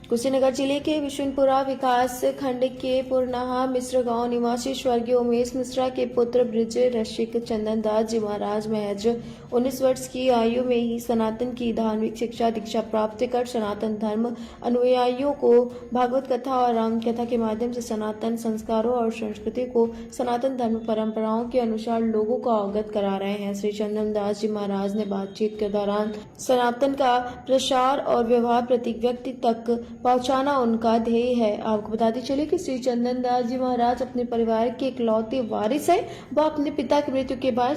कुशीनगर जिले के विशुनपुरा विकास खंड के पुरनाहा मिश्र गांव निवासी स्वर्गीय उमेश मिश्रा के पुत्र ब्रिज रसिक चंदन दास जी महाराज महज 19 वर्ष की आयु में ही सनातन की धार्मिक शिक्षा दीक्षा प्राप्त कर सनातन धर्म अनुयायियों को भागवत कथा और राम कथा के माध्यम से सनातन संस्कारों और संस्कृति को सनातन धर्म परंपराओं के अनुसार लोगों को अवगत करा रहे हैं। श्री चंदन दास जी महाराज ने बातचीत के दौरान सनातन का प्रसार और व्यवहार प्रत्येक व्यक्ति तक पहुंचाना उनका ध्येय है। आपको बताते चले कि श्री चंदन दास जी महाराज अपने परिवार के इकलौते वारिस है। वह अपने पिता की मृत्यु के बाद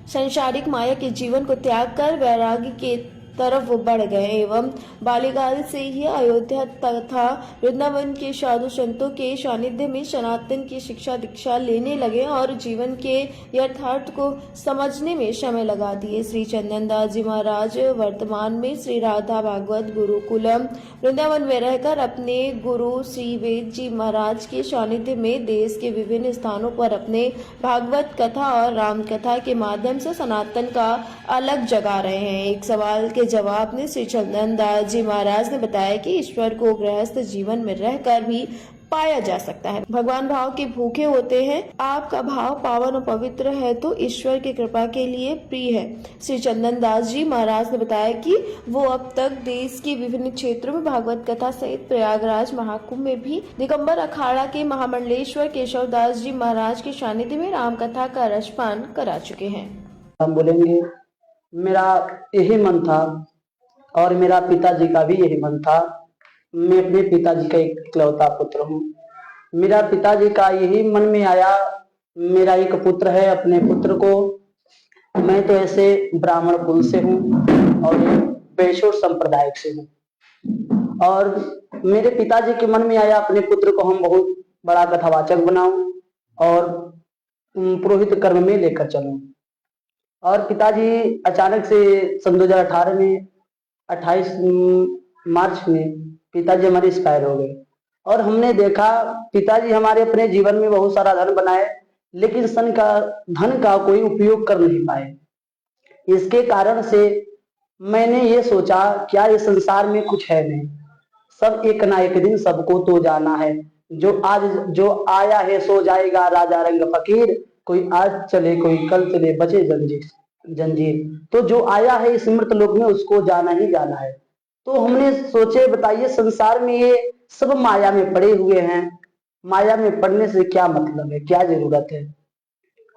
सांसारिक माया के जीवन को त्याग कर वैराग्य के तरफ वो बढ़ गए एवं बाल्यकाल से ही अयोध्या तथा वृंदावन के साधु संतों के सानिध्य में सनातन की शिक्षा दीक्षा लेने लगे और जीवन के यथार्थ को समझने में समय लगा दिए। श्री चंदन दास जी महाराज वर्तमान में श्री राधा भागवत गुरुकुलम वृंदावन में रहकर अपने गुरु श्री वेद जी महाराज के सानिध्य में देश के विभिन्न स्थानों पर अपने भागवत कथा और राम कथा के माध्यम से सनातन का अलग जगा रहे हैं। एक सवाल के जवाब में श्री चंदन दास जी महाराज ने बताया कि ईश्वर को गृहस्थ जीवन में रहकर भी पाया जा सकता है। भगवान भाव के भूखे होते हैं। आपका भाव पावन और पवित्र है तो ईश्वर की कृपा के लिए प्रिय है। श्री चंदन दास जी महाराज ने बताया कि वो अब तक देश के विभिन्न क्षेत्रों में भागवत कथा सहित प्रयागराज महाकुंभ में भी दिगंबर अखाड़ा के महामंडलेश्वर केशव दास जी महाराज के सानिध्य में राम कथा का रसपान करा चुके हैं। हम बोलेंगे, मेरा यही मन था और मेरा पिताजी का भी यही मन था। मैं अपने पिताजी का इकलौता पुत्र हूँ। मेरा पिताजी का यही मन में आया, मेरा एक पुत्र है, अपने पुत्र को मैं तो ऐसे ब्राह्मण कुल से हूँ और वैश्य संप्रदाय से हूँ और मेरे पिताजी के मन में आया अपने पुत्र को हम बहुत बड़ा कथावाचक बनाऊं और पुरोहित कर्म में लेकर चलूं। और पिताजी अचानक से सन 2018 में 28 मार्च में पिताजी हमारे एक्सपायर हो गए और हमने देखा पिताजी हमारे अपने जीवन में बहुत सारा धन बनाए लेकिन धन का कोई उपयोग कर नहीं पाए। इसके कारण से मैंने ये सोचा क्या ये संसार में कुछ है नहीं, सब एक ना एक दिन सबको तो जाना है। जो आया है सो जाएगा, राजा रंग फकीर, कोई आज चले कोई कल चले, बचे जंजीर। तो जो आया है इस मृत लोक में उसको जाना ही जाना है। तो हमने सोचे बताइए संसार में ये सब माया में पड़े हुए हैं, माया में पड़ने से क्या मतलब है, क्या जरूरत है।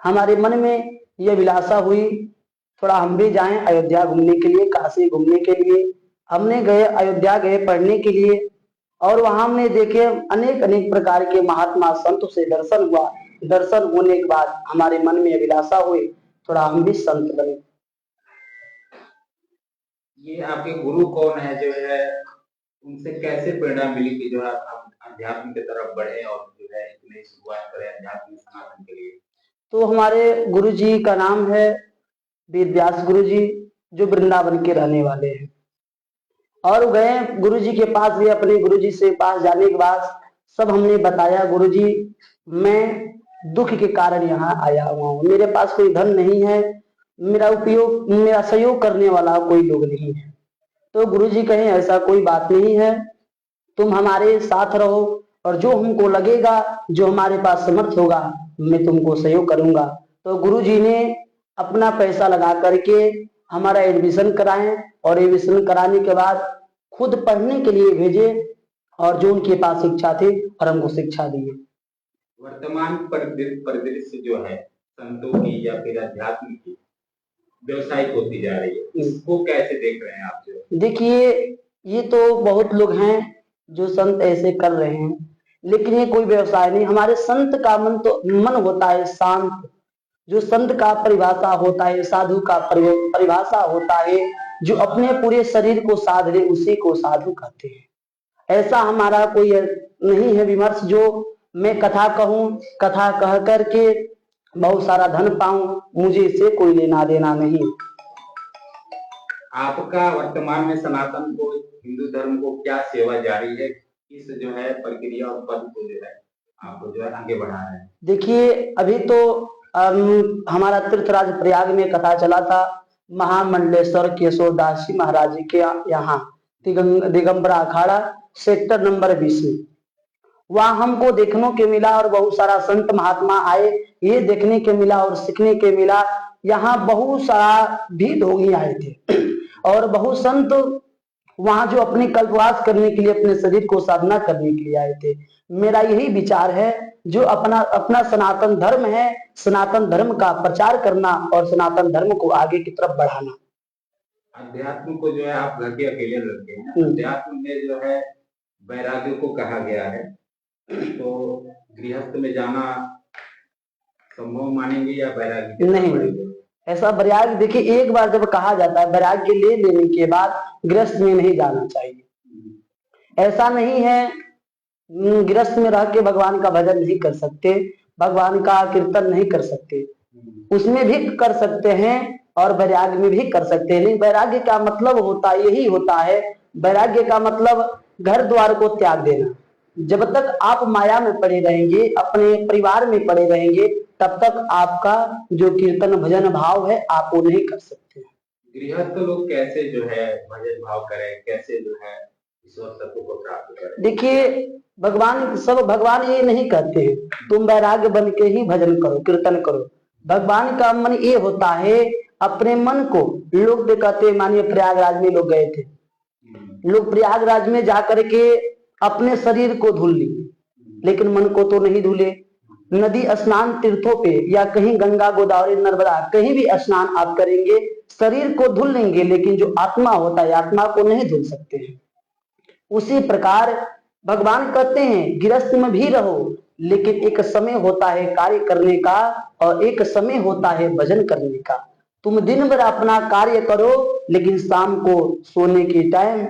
हमारे मन में यह विलासा हुई थोड़ा हम भी जाएं अयोध्या घूमने के लिए, काशी घूमने के लिए। हमने अयोध्या गए पढ़ने के लिए और वहां हमने देखे अनेक अनेक प्रकार के महात्मा संत से दर्शन हुआ। दर्शन होने के बाद हमारे मन में अभिलाषा हुई थोड़ा हम भी संत बने। ये आपके गुरु कौन है, जो है उनसे कैसे प्रेरणा मिली कि जो है आप अध्यात्म की तरफ बढ़े और जो है इतनी शुरुआत करें अध्यात्म सनातन के लिए? तो हमारे गुरु जी का नाम है वेद व्यास गुरु जी, जो वृंदावन के रहने वाले हैं। और गए गुरु जी के पास, गए अपने गुरु जी से पास जाने के बाद सब हमने बताया, गुरु जी मैं दुख के कारण यहाँ आया हुआ हूँ, मेरे पास कोई धन नहीं है, मेरा सहयोग करने वाला कोई लोग नहीं है। तो गुरु जी कहे ऐसा कोई बात नहीं है, तुम हमारे साथ रहो और जो हमको लगेगा, जो हमारे पास समर्थ होगा, मैं तुमको सहयोग करूंगा। तो गुरु जी ने अपना पैसा लगा करके हमारा एडमिशन कराए और एडमिशन कराने के बाद खुद पढ़ने के लिए भेजे और जो उनके पास शिक्षा थी और हमको शिक्षा दिए। वर्तमान परिदृश्य जो है संतों की या फिर अध्यात्म की व्यवसायिक होती जा रही है, इसको कैसे देख रहे हैं आप? देखिए ये तो बहुत लोग हैं जो संत ऐसे कर रहे हैं, लेकिन ये कोई व्यवसाय नहीं। हमारे संत का मन होता है शांत। जो संत का परिभाषा होता है, साधु का परिभाषा होता है, जो अपने पूरे शरीर को साध ले उसी को साधु कहते हैं। ऐसा हमारा कोई नहीं है विमर्श जो मैं कथा कहूं, कथा कह करके बहुत सारा धन पाऊं, मुझे इससे कोई लेना देना नहीं। आपका वर्तमान में सनातन को, हिंदू धर्म को क्या सेवा जारी है? इस जो है प्रक्रिया और पद को जो है आपको जो है आगे बढ़ा रहे हैं? देखिए अभी तो हमारा तीर्थराज प्रयाग में कथा चला था, महामंडलेश्वर केशव दास जी महाराज जी के यहाँ दिगंबरा अखाड़ा सेक्टर नंबर 20 में। वहां हमको देखने के मिला और बहुत सारा संत महात्मा आए, ये देखने के मिला और सीखने के मिला। यहाँ बहुत सारा भी ढोंगी आए थे और बहुत संत वहां जो अपने कल्पवास करने के लिए, अपने शरीर को साधना करने के लिए आए थे। मेरा यही विचार है, जो अपना अपना सनातन धर्म है, सनातन धर्म का प्रचार करना और सनातन धर्म को आगे की तरफ बढ़ाना। अध्यात्म को जो है आप घर के अकेले रखते हैं, अध्यात्म में जो है वैराग्य को कहा गया है, तो गृहस्थ में जाना संभव मानेंगे या वैराग्य? नहीं, ऐसा वैराग्य देखिए, एक बार जब कहा जाता है वैराग्य ले लेने के बाद गृहस्थ में नहीं जाना चाहिए। ऐसा नहीं है गृहस्थ में रह के भगवान का भजन नहीं कर सकते, भगवान का कीर्तन नहीं कर सकते, उसमें भी कर सकते हैं और वैराग्य में भी कर सकते हैं। लेकिन वैराग्य का मतलब होता यही होता है, वैराग्य का मतलब घर द्वार को त्याग देना। जब तक आप माया में पड़े रहेंगे, अपने परिवार में पड़े रहेंगे, तब तक आपका जो कीर्तन भजन भाव है आप वो नहीं कर सकते। गृहस्थ लोग कैसे जो है भजन भाव करें, कैसे जो है ईश्वर तत्व को प्राप्त करें? देखिए, भगवान ये नहीं कहते हैं तुम वैराग्य बन के ही भजन करो, कीर्तन करो। भगवान का मन ये होता है, अपने मन को, लोग भी कहते, मानिए प्रयागराज में लोग गए थे, लोग प्रयागराज में जाकर के अपने शरीर को धुल लिए, लेकिन मन को तो नहीं धुले। नदी स्नान तीर्थों पे या कहीं गंगा गोदावरी नर्मदा कहीं भी स्नान आप करेंगे, शरीर को धुल लेंगे, लेकिन जो आत्मा होता है आत्मा को नहीं धुल सकते हैं। उसी प्रकार भगवान कहते हैं गृहस्थ में भी रहो, लेकिन एक समय होता है कार्य करने का और एक समय होता है भजन करने का। तुम दिन भर अपना कार्य करो, लेकिन शाम को सोने के टाइम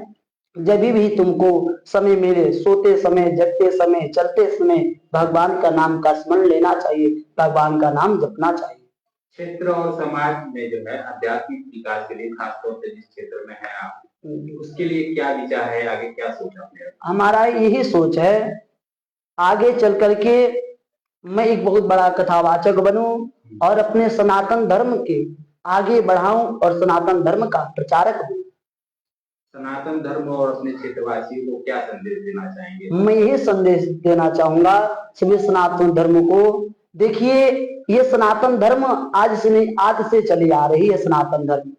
जब भी तुमको समय मिले, सोते समय, जगते समय, चलते समय भगवान का नाम का स्मरण लेना चाहिए, भगवान का नाम जपना चाहिए। क्षेत्र और समाज में जो है आध्यात्मिक विकास के लिए, खासतौर से जिस क्षेत्र में है आप, उसके लिए क्या विचार है, आगे क्या सोच आपने? हमारा यही सोच है, आगे चल करके मैं एक बहुत बड़ा कथावाचक बनूं और अपने सनातन धर्म के आगे बढ़ाऊं और सनातन धर्म का प्रचारक हूं। सनातन धर्म और अपने क्षेत्रवासियों को क्या संदेश देना चाहेंगे? मैं यही संदेश देना चाहूंगा सभी सनातन धर्म को। देखिए, ये सनातन धर्म आज से नहीं, आज से चली आ रही है। सनातन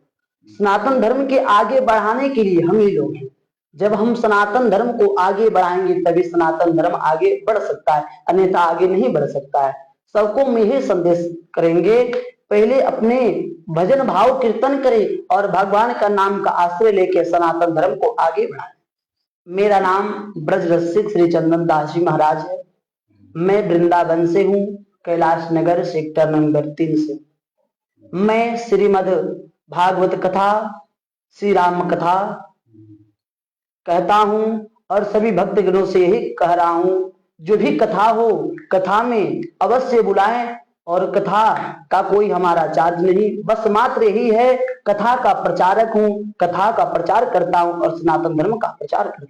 सनातन धर्म के आगे बढ़ाने के लिए हम ही लोग हैं। जब हम सनातन धर्म को आगे बढ़ाएंगे तभी सनातन धर्म आगे बढ़ सकता है, अन्यथा आगे नहीं बढ़ सकता है। सबको हम यही संदेश करेंगे, पहले अपने भजन भाव कीर्तन करें और भगवान का नाम का आश्रय लेके सनातन धर्म को आगे बढ़ाएं। मेरा नाम ब्रज रसिक श्री चंदन दास जी महाराज है। मैं वृंदावन से हूँ, कैलाश नगर सेक्टर नंबर 3 से। मैं श्रीमद भागवत कथा, श्री राम कथा कहता हूँ और सभी भक्तगणों से यही कह रहा हूँ, जो भी कथा हो, कथा में अवश्य बुलाएं। और कथा का कोई हमारा चार्ज नहीं, बस मात्र यही है, कथा का प्रचारक हूँ, कथा का प्रचार करता हूँ और सनातन धर्म का प्रचार करता हूँ।